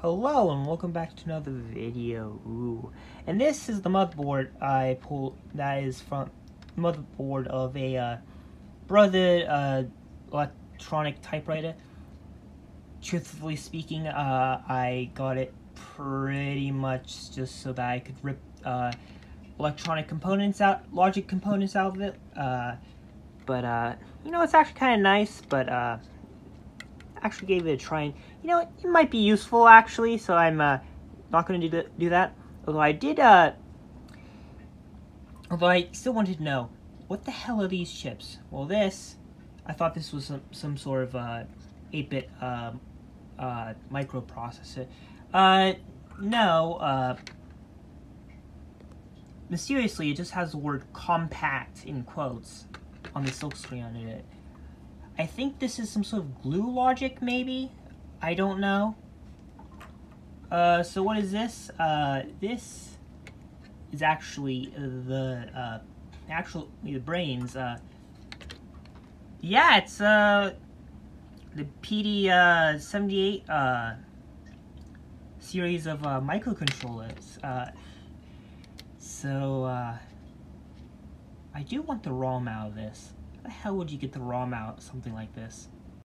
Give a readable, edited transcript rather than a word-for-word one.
Hello and welcome back to another video. And this is the motherboard I pulled. That is from motherboard of a brother electronic typewriter. Truthfully speaking, I got it pretty much just so that I could rip electronic components out, logic components out of it. But you know, it's actually kind of nice. But actually gave it a try, and you know, it might be useful actually, so I'm not going to do that. Although I did, although I still wanted to know, what the hell are these chips? Well, I thought this was some sort of 8-bit microprocessor. No, mysteriously, it just has the word compact in quotes on the silk screen under it. I think this is some sort of glue logic, maybe? I don't know. So what is this? This is actually the brains. Yeah, it's the PD78 series of microcontrollers. So I do want the ROM out of this. How the hell would you get the ROM out of something like this?